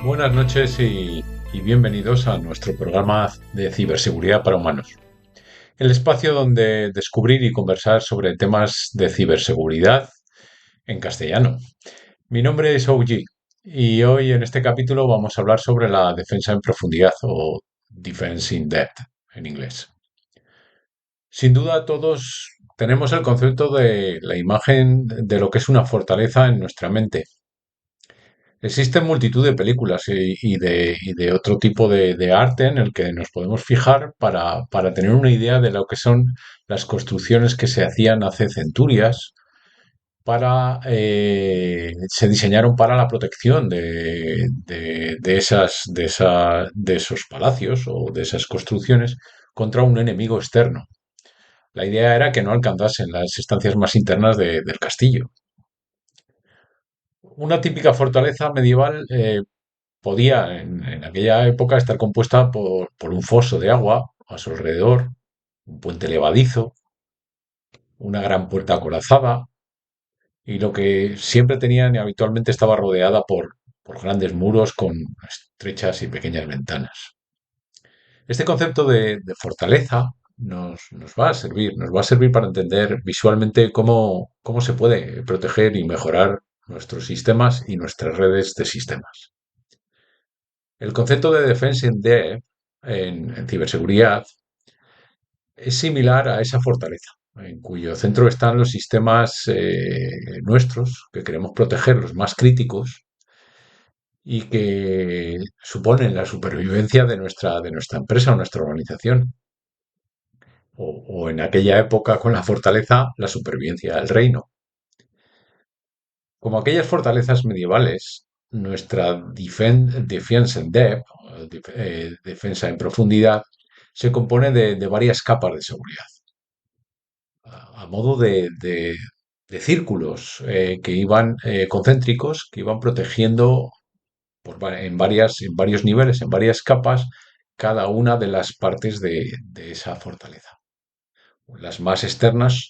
Buenas noches y bienvenidos a nuestro programa de ciberseguridad para humanos. El espacio donde descubrir y conversar sobre temas de ciberseguridad en castellano. Mi nombre es OG y hoy en este capítulo vamos a hablar sobre la defensa en profundidad o Defense in Depth en inglés. Sin duda todos tenemos el concepto de la imagen de lo que es una fortaleza en nuestra mente. Existen multitud de películas y de otro tipo de arte en el que nos podemos fijar para tener una idea de lo que son las construcciones que se hacían hace centurias, se diseñaron para la protección de esos palacios o de esas construcciones contra un enemigo externo. La idea era que no alcanzasen las estancias más internas del castillo. Una típica fortaleza medieval podía en aquella época estar compuesta por un foso de agua a su alrededor, un puente levadizo, una gran puerta acorazada, y lo que siempre tenían y habitualmente estaba rodeada por grandes muros con estrechas y pequeñas ventanas. Este concepto de fortaleza nos va a servir para entender visualmente cómo se puede proteger y mejorar nuestros sistemas y nuestras redes de sistemas. El concepto de defense in depth en ciberseguridad es similar a esa fortaleza, en cuyo centro están los sistemas nuestros que queremos proteger, los más críticos, y que suponen la supervivencia de nuestra empresa o nuestra organización. O en aquella época con la fortaleza, la supervivencia del reino. Como aquellas fortalezas medievales, nuestra defense in depth, defensa en profundidad, se compone de varias capas de seguridad, a modo de círculos que iban concéntricos, que iban protegiendo en varios niveles, en varias capas, cada una de las partes de esa fortaleza. Las más externas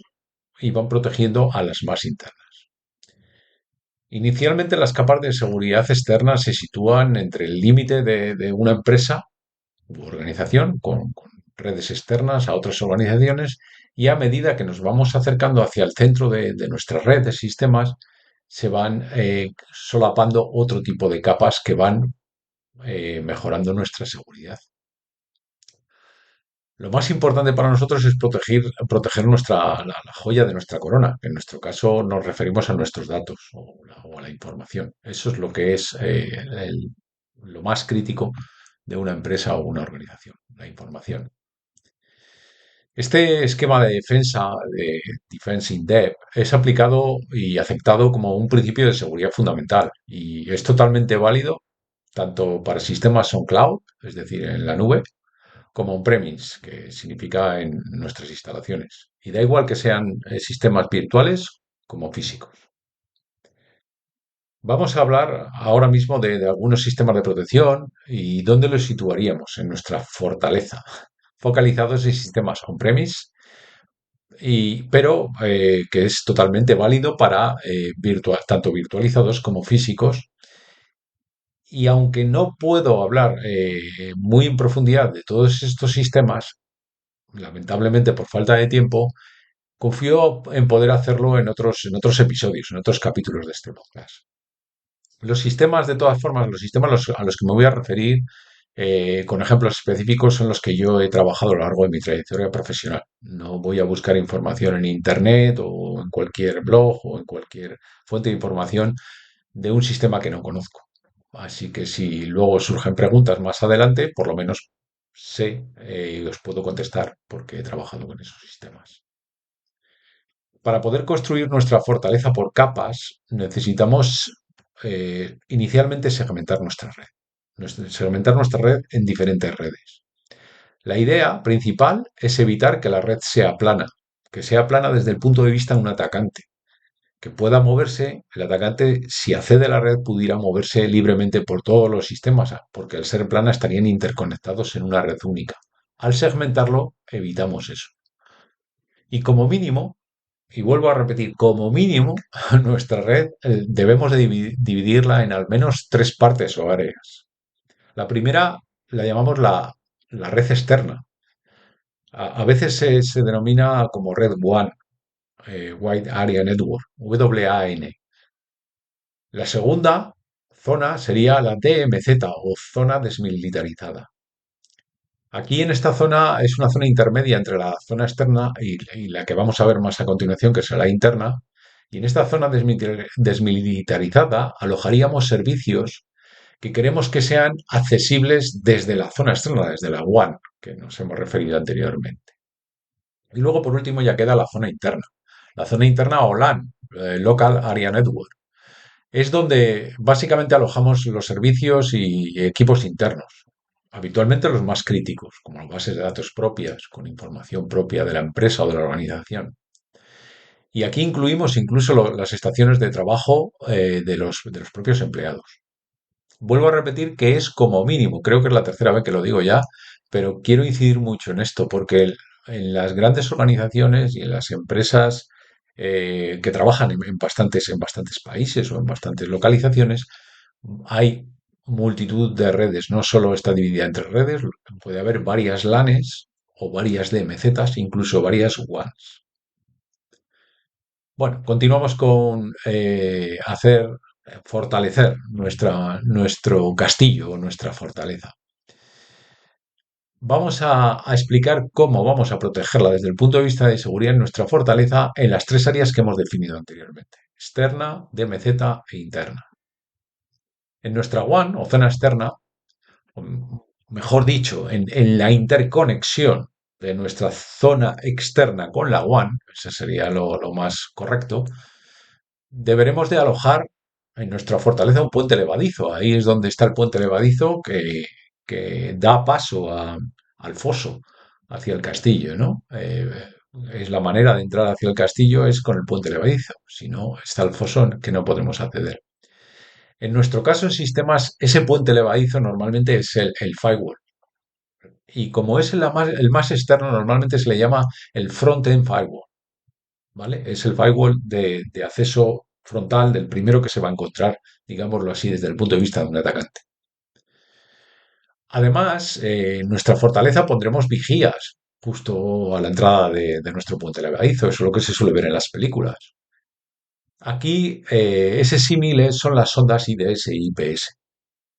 iban protegiendo a las más internas. Inicialmente las capas de seguridad externa se sitúan entre el límite de una empresa u organización con redes externas a otras organizaciones, y a medida que nos vamos acercando hacia el centro de nuestra red de sistemas, se van solapando otro tipo de capas que van mejorando nuestra seguridad. Lo más importante para nosotros es proteger la joya de nuestra corona, que en nuestro caso nos referimos a nuestros datos o a la información. Eso es lo que es lo más crítico de una empresa o una organización, la información. Este esquema de defensa, de Defense in Depth, es aplicado y aceptado como un principio de seguridad fundamental y es totalmente válido tanto para sistemas on cloud, es decir, en la nube, como on-premise, que significa en nuestras instalaciones. Y da igual que sean sistemas virtuales como físicos. Vamos a hablar ahora mismo de algunos sistemas de protección y dónde los situaríamos en nuestra fortaleza, focalizados en sistemas on-premise, pero que es totalmente válido para tanto virtualizados como físicos. Y aunque no puedo hablar muy en profundidad de todos estos sistemas, lamentablemente por falta de tiempo, confío en poder hacerlo en otros episodios, en otros capítulos de este podcast. Los sistemas, de todas formas, los sistemas a los que me voy a referir, con ejemplos específicos, son los que yo he trabajado a lo largo de mi trayectoria profesional. No voy a buscar información en Internet o en cualquier blog o en cualquier fuente de información de un sistema que no conozco. Así que si luego surgen preguntas más adelante, por lo menos sé y os puedo contestar porque he trabajado con esos sistemas. Para poder construir nuestra fortaleza por capas, necesitamos inicialmente segmentar nuestra red en diferentes redes. La idea principal es evitar que la red sea plana, que sea plana desde el punto de vista de un atacante, que pueda moverse, el atacante, si accede a la red, pudiera moverse libremente por todos los sistemas, porque al ser plana estarían interconectados en una red única. Al segmentarlo, evitamos eso. Y como mínimo, y vuelvo a repetir, como mínimo, nuestra red debemos de dividirla en al menos tres partes o áreas. La primera la llamamos la red externa. A veces se denomina como Red WAN, Wide Area Network, WAN. La segunda zona sería la DMZ o zona desmilitarizada. Aquí en esta zona es una zona intermedia entre la zona externa y la que vamos a ver más a continuación, que será la interna. Y en esta zona desmilitarizada alojaríamos servicios que queremos que sean accesibles desde la zona externa, desde la WAN, que nos hemos referido anteriormente. Y luego, por último, ya queda la zona interna. La zona interna o LAN, Local Area Network, es donde básicamente alojamos los servicios y equipos internos, habitualmente los más críticos, como las bases de datos propias, con información propia de la empresa o de la organización. Y aquí incluimos incluso las estaciones de trabajo de los propios empleados. Vuelvo a repetir que es como mínimo, creo que es la tercera vez que lo digo ya, pero quiero incidir mucho en esto porque en las grandes organizaciones y en las empresas que trabajan en bastantes países o en bastantes localizaciones, hay multitud de redes, no solo está dividida entre redes, puede haber varias LANes o varias DMZs, incluso varias WANs. Bueno, continuamos con fortalecer nuestro castillo o nuestra fortaleza. Vamos a explicar cómo vamos a protegerla desde el punto de vista de seguridad en nuestra fortaleza en las tres áreas que hemos definido anteriormente: externa, DMZ e interna. En nuestra WAN o zona externa, o mejor dicho, en la interconexión de nuestra zona externa con la WAN, ese sería lo más correcto, deberemos de alojar en nuestra fortaleza un puente levadizo. Ahí es donde está el puente levadizo que da paso al foso hacia el castillo, ¿no? Es la manera de entrar hacia el castillo es con el puente levadizo. Si no, está el foso en que no podremos acceder. En nuestro caso, en sistemas, ese puente levadizo normalmente es el firewall. Y como es el más externo, normalmente se le llama el front-end firewall. ¿Vale? Es el firewall de acceso frontal del primero que se va a encontrar, digámoslo así, desde el punto de vista de un atacante. Además, en nuestra fortaleza pondremos vigías justo a la entrada de nuestro puente levadizo. Eso es lo que se suele ver en las películas. Aquí, ese símil son las sondas IDS e IPS.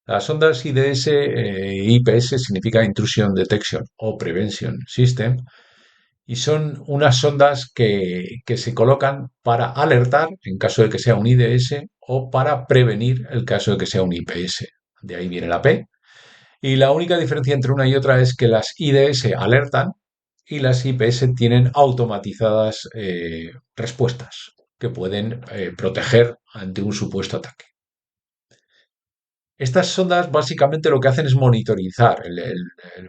Las sondas IDS e IPS significa Intrusion Detection o Prevention System, y son unas sondas que se colocan para alertar en caso de que sea un IDS o para prevenir el caso de que sea un IPS. De ahí viene la P. Y la única diferencia entre una y otra es que las IDS alertan y las IPS tienen automatizadas respuestas que pueden proteger ante un supuesto ataque. Estas sondas básicamente lo que hacen es monitorizar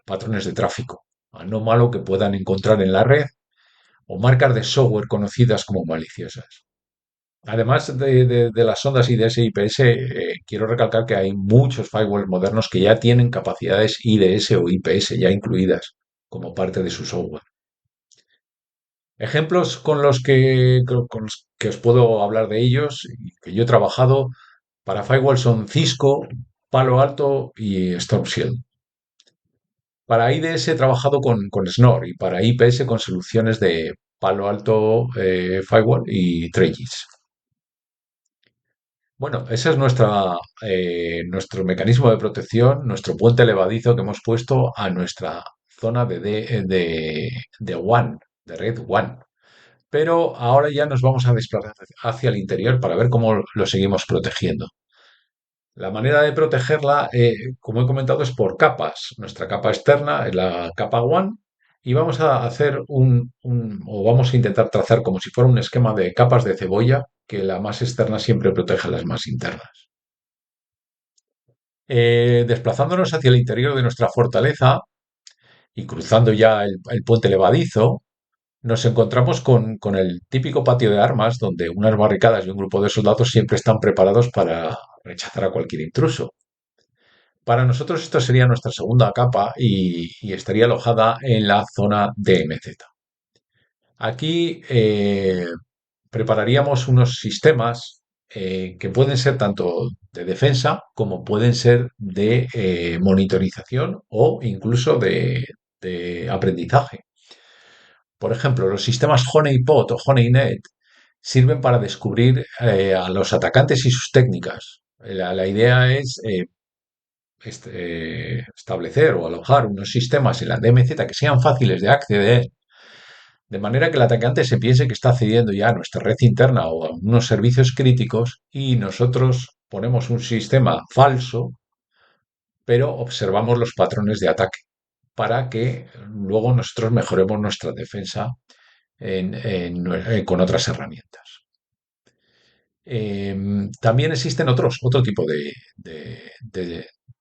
patrones de tráfico anómalo que puedan encontrar en la red o marcas de software conocidas como maliciosas. Además de las sondas IDS e IPS, quiero recalcar que hay muchos firewalls modernos que ya tienen capacidades IDS o IPS ya incluidas como parte de su software. Ejemplos con los que os puedo hablar de ellos y que yo he trabajado para firewall son Cisco, Palo Alto y Storm Shield. Para IDS he trabajado con Snore y para IPS con soluciones de Palo Alto Firewall y Tregis. Bueno, ese es nuestro mecanismo de protección, nuestro puente levadizo que hemos puesto a nuestra zona de WAN, de red WAN. Pero ahora ya nos vamos a desplazar hacia el interior para ver cómo lo seguimos protegiendo. La manera de protegerla, como he comentado, es por capas. Nuestra capa externa es la capa WAN y vamos a hacer o vamos a intentar trazar como si fuera un esquema de capas de cebolla, que la más externa siempre protege a las más internas. Desplazándonos hacia el interior de nuestra fortaleza y cruzando ya el puente levadizo, nos encontramos con el típico patio de armas donde unas barricadas y un grupo de soldados siempre están preparados para rechazar a cualquier intruso. Para nosotros esto sería nuestra segunda capa y estaría alojada en la zona DMZ. Aquí prepararíamos unos sistemas que pueden ser tanto de defensa como pueden ser de monitorización o incluso de aprendizaje. Por ejemplo, los sistemas Honeypot o Honeynet sirven para descubrir a los atacantes y sus técnicas. La idea es establecer o alojar unos sistemas en la DMZ que sean fáciles de acceder, de manera que el atacante se piense que está accediendo ya a nuestra red interna o a unos servicios críticos y nosotros ponemos un sistema falso, pero observamos los patrones de ataque para que luego nosotros mejoremos nuestra defensa con otras herramientas. También existen otro tipo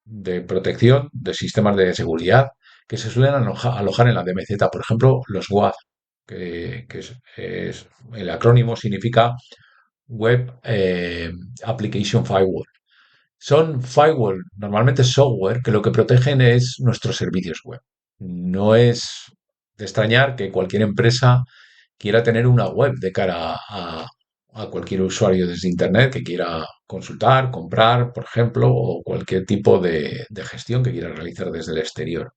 de protección, de sistemas de seguridad que se suelen alojar en la DMZ. Por ejemplo, los WAF, el acrónimo significa Web Application Firewall. Son firewall, normalmente software, que lo que protegen es nuestros servicios web. No es de extrañar que cualquier empresa quiera tener una web de cara a cualquier usuario desde Internet que quiera consultar, comprar, por ejemplo, o cualquier tipo de gestión que quiera realizar desde el exterior.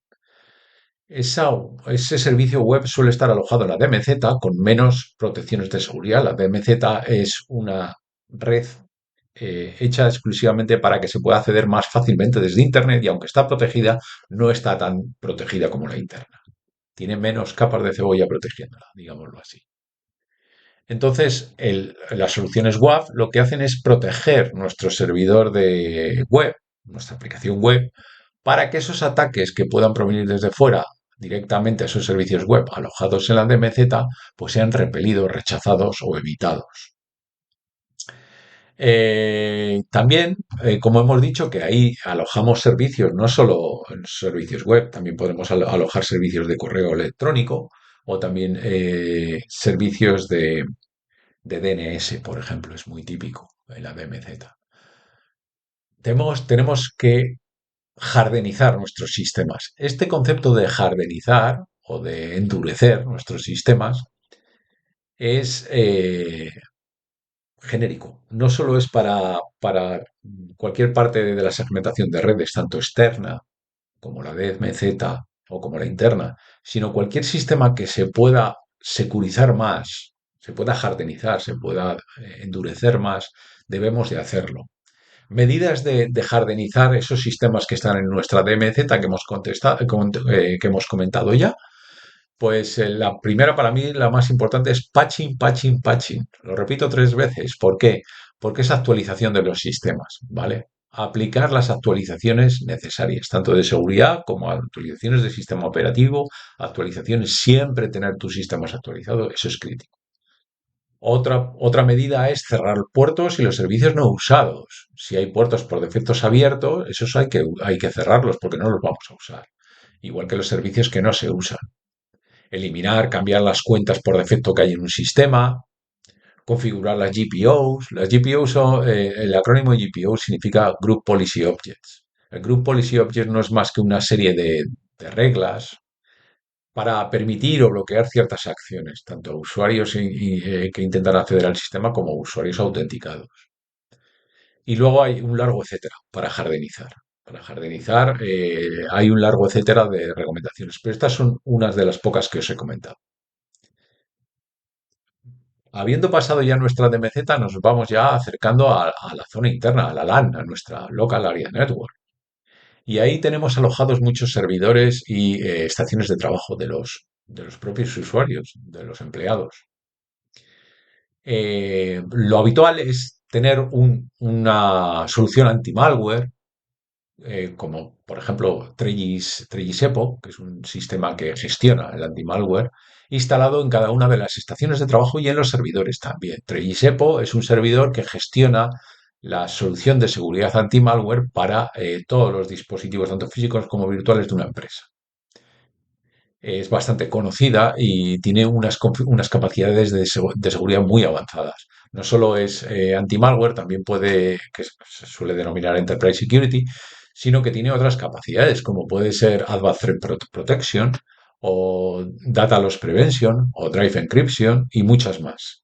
Ese servicio web suele estar alojado en la DMZ con menos protecciones de seguridad. La DMZ es una red hecha exclusivamente para que se pueda acceder más fácilmente desde Internet y aunque está protegida, no está tan protegida como la interna. Tiene menos capas de cebolla protegiéndola, digámoslo así. Entonces, las soluciones WAF lo que hacen es proteger nuestro servidor de web, nuestra aplicación web, para que esos ataques que puedan provenir desde fuera directamente a esos servicios web alojados en la DMZ, pues sean repelidos, rechazados o evitados. También, como hemos dicho, que ahí alojamos servicios, no solo servicios web, también podemos alojar servicios de correo electrónico o también servicios de DNS, por ejemplo, es muy típico en la DMZ. Tenemos que jardenizar nuestros sistemas. Este concepto de jardenizar o de endurecer nuestros sistemas es genérico. No solo es para cualquier parte de la segmentación de redes, tanto externa como la DMZ o como la interna, sino cualquier sistema que se pueda securizar más, se pueda jardenizar, se pueda endurecer más, debemos de hacerlo. Medidas de jardenizar esos sistemas que están en nuestra DMZ que hemos comentado ya, pues la primera para mí, la más importante es patching, patching, patching. Lo repito 3 veces. ¿Por qué? Porque es actualización de los sistemas, ¿vale? Aplicar las actualizaciones necesarias, tanto de seguridad como actualizaciones de sistema operativo, actualizaciones, siempre tener tus sistemas actualizados, eso es crítico. Otra medida es cerrar puertos y los servicios no usados. Si hay puertos por defectos abiertos, esos hay que cerrarlos porque no los vamos a usar. Igual que los servicios que no se usan. Eliminar, cambiar las cuentas por defecto que hay en un sistema, configurar las GPOs. Las GPOs son, el acrónimo GPO significa Group Policy Objects. El Group Policy Object no es más que una serie de reglas para permitir o bloquear ciertas acciones, tanto a usuarios que intentan acceder al sistema como a usuarios autenticados. Y luego hay un largo etcétera para jardenizar. Para jardenizar hay un largo etcétera de recomendaciones, pero estas son unas de las pocas que os he comentado. Habiendo pasado ya nuestra DMZ, nos vamos ya acercando a la zona interna, a la LAN, a nuestra Local Area Network. Y ahí tenemos alojados muchos servidores y estaciones de trabajo de los propios usuarios, de los empleados. Lo habitual es tener una solución anti-malware, como por ejemplo Tregisepo, que es un sistema que gestiona el anti-malware, instalado en cada una de las estaciones de trabajo y en los servidores también. Tregisepo es un servidor que gestiona la solución de seguridad anti-malware para todos los dispositivos, tanto físicos como virtuales, de una empresa. Es bastante conocida y tiene unas capacidades de seguridad muy avanzadas. No solo es anti-malware, también que se suele denominar Enterprise Security, sino que tiene otras capacidades, como puede ser Advanced Threat Protection, o Data Loss Prevention, o Drive Encryption, y muchas más.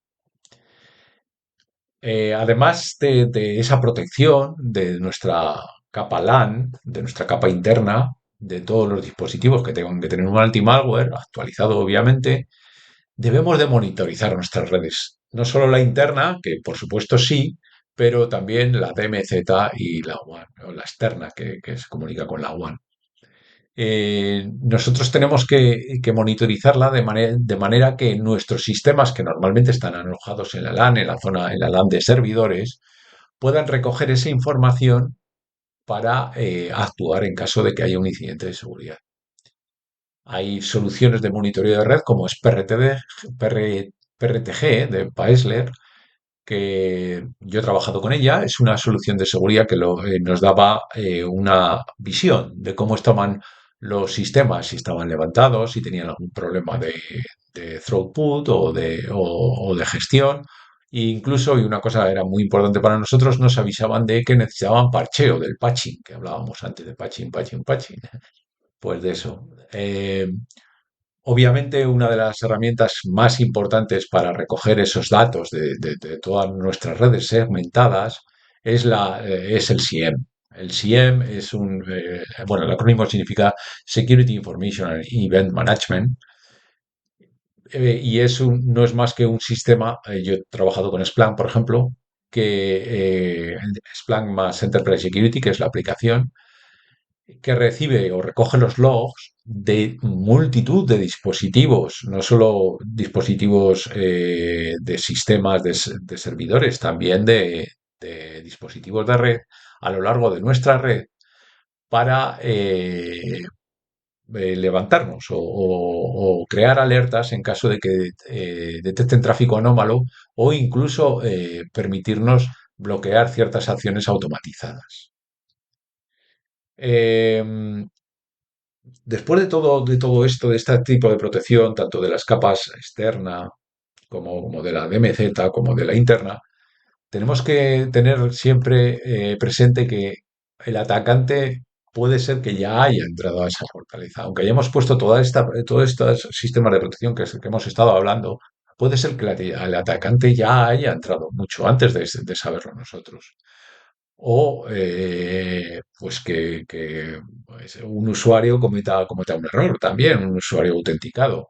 Además de esa protección de nuestra capa LAN, de nuestra capa interna, de todos los dispositivos que tengan que tener un anti-malware actualizado, obviamente, debemos de monitorizar nuestras redes. No solo la interna, que por supuesto sí, pero también la DMZ y la WAN, o la externa que se comunica con la WAN. Nosotros tenemos que monitorizarla de manera que nuestros sistemas, que normalmente están alojados en la LAN, en la zona, en la LAN de servidores, puedan recoger esa información para actuar en caso de que haya un incidente de seguridad. Hay soluciones de monitoreo de red como es PRTG de Paesler, que yo he trabajado con ella. Es una solución de seguridad que nos daba una visión de cómo estaban los sistemas, si estaban levantados, si tenían algún problema de throughput o de gestión. E incluso, y una cosa era muy importante para nosotros, nos avisaban de que necesitaban parcheo, del patching, que hablábamos antes de patching, patching, patching. Pues de eso. Obviamente, una de las herramientas más importantes para recoger esos datos de todas nuestras redes segmentadas es el SIEM. El SIEM es bueno, el acrónimo significa Security Information and Event Management, y no es más que un sistema. Yo he trabajado con Splunk, por ejemplo, Splunk más Enterprise Security, que es la aplicación, que recibe o recoge los logs de multitud de dispositivos, no solo dispositivos de sistemas de servidores, también de dispositivos de red a lo largo de nuestra red para levantarnos o crear alertas en caso de que detecten tráfico anómalo o incluso permitirnos bloquear ciertas acciones automatizadas. Em, Después de todo esto, de este tipo de protección, tanto de las capas externa como de la DMZ, como de la interna, tenemos que tener siempre presente que el atacante puede ser que ya haya entrado a esa fortaleza. Aunque hayamos puesto todos estos sistemas de protección que hemos estado hablando, puede ser que el atacante ya haya entrado mucho antes de saberlo nosotros. O pues pues, un usuario cometa un error también, un usuario autenticado. O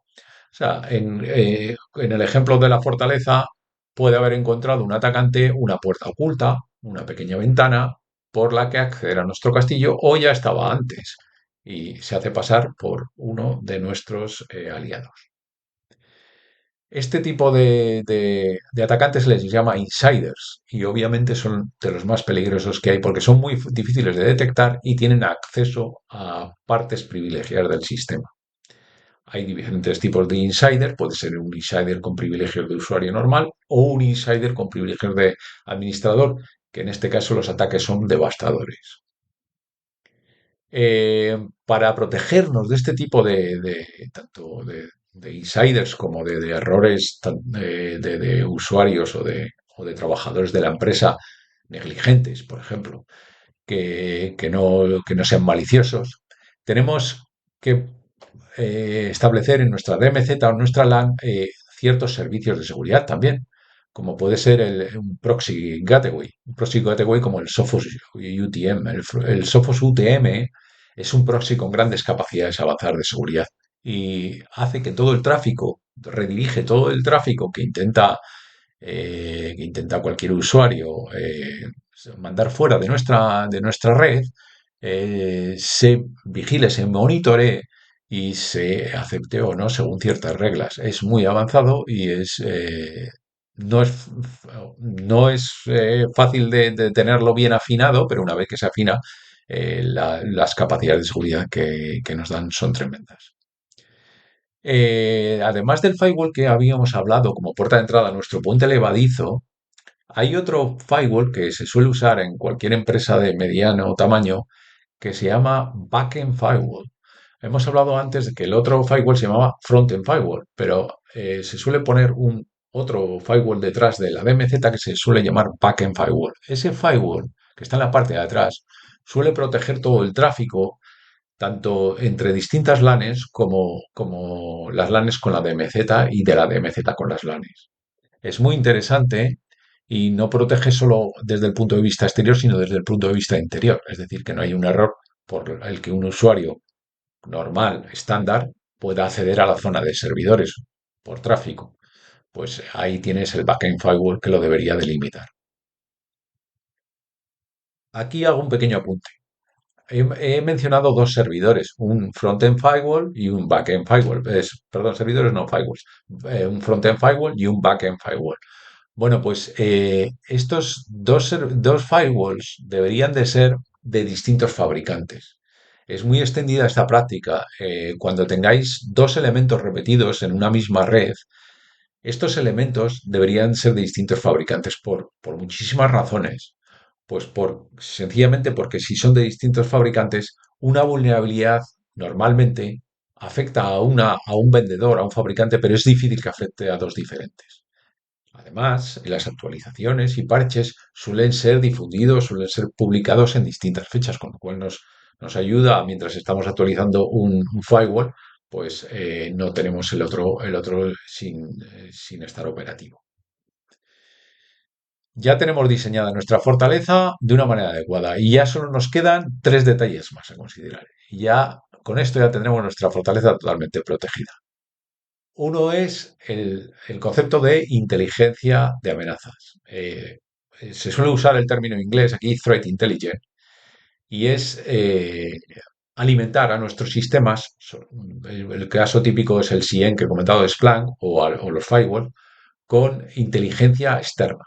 sea, en el ejemplo de la fortaleza puede haber encontrado un atacante una puerta oculta, una pequeña ventana por la que acceder a nuestro castillo, o ya estaba antes y se hace pasar por uno de nuestros aliados. Este tipo de atacantes les llama insiders, y obviamente son de los más peligrosos que hay porque son muy difíciles de detectar y tienen acceso a partes privilegiadas del sistema. Hay diferentes tipos de insider. Puede ser un insider con privilegios de usuario normal o un insider con privilegios de administrador, que en este caso los ataques son devastadores. Para protegernos de este tipo tanto de insiders como de errores de usuarios o de trabajadores de la empresa negligentes, por ejemplo, que no sean maliciosos, tenemos que establecer en nuestra DMZ o en nuestra LAN ciertos servicios de seguridad también, como puede ser un proxy gateway. Un proxy gateway como el Sophos UTM. El Sophos UTM es un proxy con grandes capacidades avanzadas de seguridad y hace que todo el tráfico, redirige todo el tráfico que intenta cualquier usuario mandar fuera de nuestra red, se vigile, se monitoree y se acepte o no según ciertas reglas. Es muy avanzado y no es, no es fácil de tenerlo bien afinado, pero una vez que se afina, las capacidades de seguridad que nos dan son tremendas. Además del firewall que habíamos hablado como puerta de entrada a nuestro puente levadizo, hay otro firewall que se suele usar en cualquier empresa de mediano tamaño que se llama Backend Firewall. Hemos hablado antes de que el otro firewall se llamaba Frontend Firewall, pero se suele poner un otro firewall detrás de la DMZ que se suele llamar Backend Firewall. Ese firewall, que está en la parte de atrás, suele proteger todo el tráfico, tanto entre distintas LANes como las LANes con la DMZ y de la DMZ con las LANes. Es muy interesante y no protege solo desde el punto de vista exterior, sino desde el punto de vista interior. Es decir, que no hay un error por el que un usuario normal, estándar, pueda acceder a la zona de servidores por tráfico. Pues ahí tienes el backend firewall que lo debería delimitar. Aquí hago un pequeño apunte. He mencionado dos servidores, un frontend firewall y un backend firewall. Perdón, servidores no firewalls. Un frontend firewall y un backend firewall. Bueno, pues estos dos firewalls deberían de ser de distintos fabricantes. Es muy extendida esta práctica. Cuando tengáis dos elementos repetidos en una misma red, estos elementos deberían ser de distintos fabricantes por muchísimas razones. Pues sencillamente porque si son de distintos fabricantes, una vulnerabilidad normalmente afecta a un vendedor, a un fabricante, pero es difícil que afecte a dos diferentes. Además, las actualizaciones y parches suelen ser difundidos, suelen ser publicados en distintas fechas, con lo cual nos ayuda mientras estamos actualizando un firewall, pues no tenemos el otro sin estar operativo. Ya tenemos diseñada nuestra fortaleza de una manera adecuada y ya solo nos quedan tres detalles más a considerar. Y ya con esto ya tendremos nuestra fortaleza totalmente protegida. Uno es el concepto de inteligencia de amenazas. Se suele usar el término en inglés aquí, threat intelligence, y es alimentar a nuestros sistemas. El caso típico es el CIEM que he comentado de Splunk o los firewall con inteligencia externa.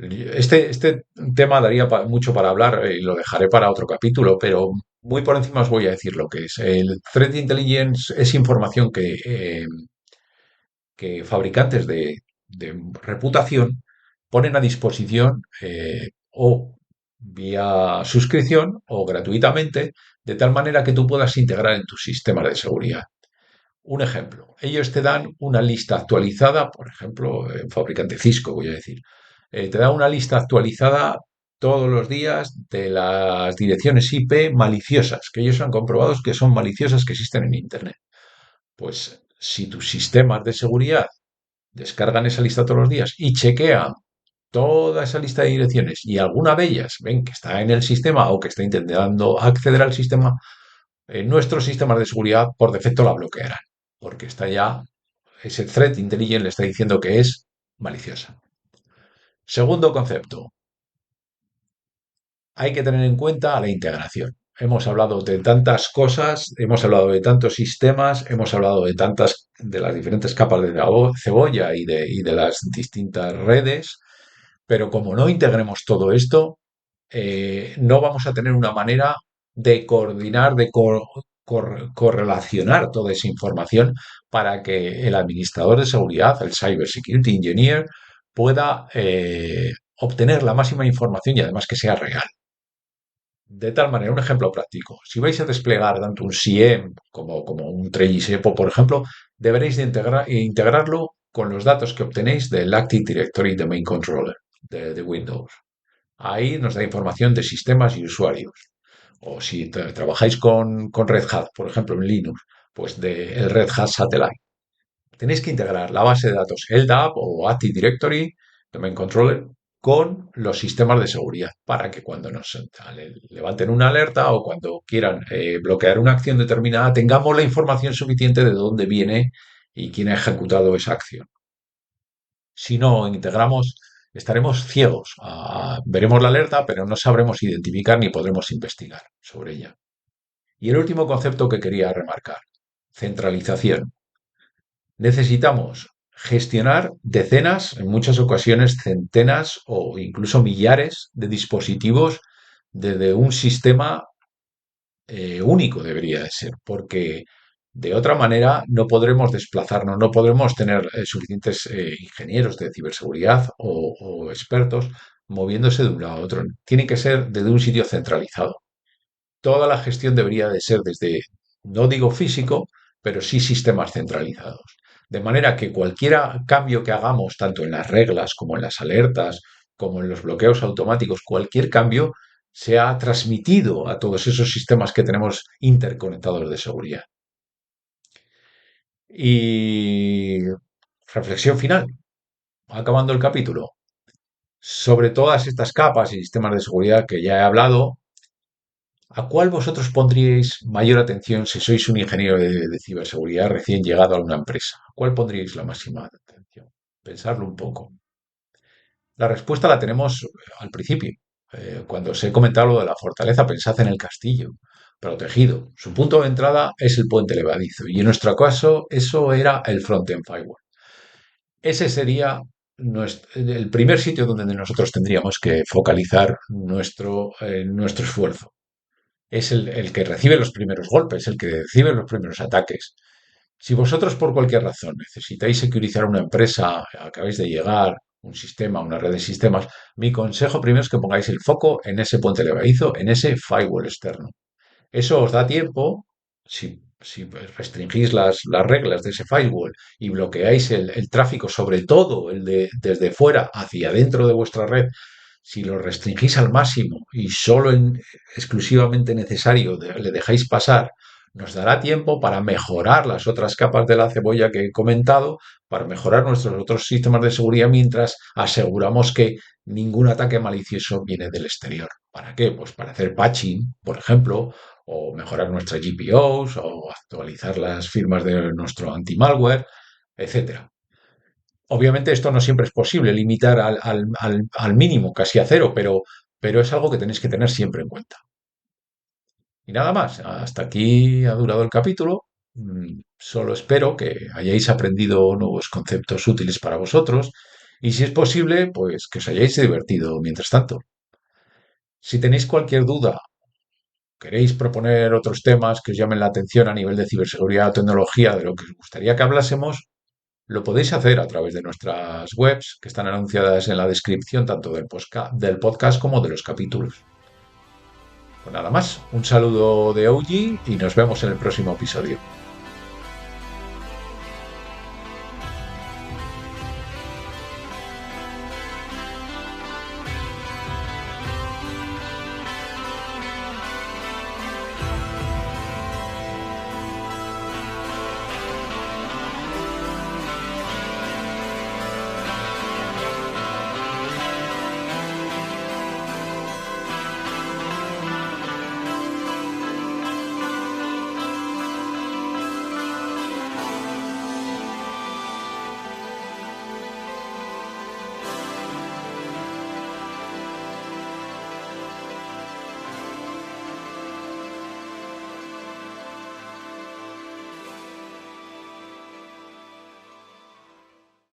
Este tema daría mucho para hablar y lo dejaré para otro capítulo, pero muy por encima os voy a decir lo que es. El Threat Intelligence es información que fabricantes de reputación ponen a disposición o vía suscripción o gratuitamente, de tal manera que tú puedas integrar en tus sistemas de seguridad. Un ejemplo, ellos te dan una lista actualizada, por ejemplo, fabricante Cisco, voy a decir, te da una lista actualizada todos los días de las direcciones IP maliciosas, que ellos han comprobado que son maliciosas que existen en Internet. Pues si tus sistemas de seguridad descargan esa lista todos los días y chequean toda esa lista de direcciones y alguna de ellas ven que está en el sistema o que está intentando acceder al sistema, nuestros sistemas de seguridad por defecto la bloquearán, porque está ya, ese threat intelligent le está diciendo que es maliciosa. Segundo concepto, hay que tener en cuenta la integración. Hemos hablado de tantas cosas, hemos hablado de tantos sistemas, hemos hablado de tantas, de las diferentes capas de cebolla y de las distintas redes, pero como no integremos todo esto, no vamos a tener una manera de coordinar, de correlacionar toda esa información para que el administrador de seguridad, el Cyber Security Engineer, pueda obtener la máxima información y además que sea real. De tal manera, un ejemplo práctico. Si vais a desplegar tanto un SIEM como un Trace Epo, por ejemplo, deberéis de integrarlo con los datos que obtenéis del Active Directory Domain Controller de Windows. Ahí nos da información de sistemas y usuarios. O si trabajáis con Red Hat, por ejemplo, en Linux, pues del Red Hat Satellite. Tenéis que integrar la base de datos LDAP o Active Directory, Domain Controller, con los sistemas de seguridad para que cuando nos levanten una alerta o cuando quieran bloquear una acción determinada, tengamos la información suficiente de dónde viene y quién ha ejecutado esa acción. Si no integramos, estaremos ciegos. Veremos la alerta, pero no sabremos identificar ni podremos investigar sobre ella. Y el último concepto que quería remarcar, centralización. Necesitamos gestionar decenas, en muchas ocasiones centenas o incluso millares de dispositivos desde un sistema único debería de ser, porque de otra manera no podremos desplazarnos, no podremos tener suficientes ingenieros de ciberseguridad o expertos moviéndose de un lado a otro. Tiene que ser desde un sitio centralizado. Toda la gestión debería de ser desde, no digo físico, pero sí sistemas centralizados. De manera que cualquier cambio que hagamos, tanto en las reglas como en las alertas, como en los bloqueos automáticos, cualquier cambio sea transmitido a todos esos sistemas que tenemos interconectados de seguridad. Y reflexión final, acabando el capítulo. Sobre todas estas capas y sistemas de seguridad que ya he hablado, ¿a cuál vosotros pondríais mayor atención si sois un ingeniero de ciberseguridad recién llegado a una empresa? ¿A cuál pondríais la máxima atención? Pensarlo un poco. La respuesta la tenemos al principio. Cuando os he comentado lo de la fortaleza, pensad en el castillo protegido. Su punto de entrada es el puente levadizo y en nuestro caso eso era el frontend firewall. Ese sería el primer sitio donde nosotros tendríamos que focalizar nuestro esfuerzo. Es el que recibe los primeros golpes, el que recibe los primeros ataques. Si vosotros por cualquier razón necesitáis securizar una empresa, acabáis de llegar, un sistema, una red de sistemas, mi consejo primero es que pongáis el foco en ese puente levadizo, en ese firewall externo. Eso os da tiempo, si restringís las reglas de ese firewall y bloqueáis el tráfico, sobre todo el de desde fuera hacia dentro de vuestra red, si lo restringís al máximo y solo en exclusivamente necesario le dejáis pasar, nos dará tiempo para mejorar las otras capas de la cebolla que he comentado, para mejorar nuestros otros sistemas de seguridad mientras aseguramos que ningún ataque malicioso viene del exterior. ¿Para qué? Pues para hacer patching, por ejemplo, o mejorar nuestras GPOs, o actualizar las firmas de nuestro anti-malware, etcétera. Obviamente esto no siempre es posible, limitar al mínimo, casi a cero, pero es algo que tenéis que tener siempre en cuenta. Y nada más, hasta aquí ha durado el capítulo. Solo espero que hayáis aprendido nuevos conceptos útiles para vosotros y si es posible, pues que os hayáis divertido mientras tanto. Si tenéis cualquier duda, queréis proponer otros temas que os llamen la atención a nivel de ciberseguridad o tecnología de lo que os gustaría que hablásemos, lo podéis hacer a través de nuestras webs que están anunciadas en la descripción tanto del podcast como de los capítulos. Pues nada más, un saludo de OG y nos vemos en el próximo episodio.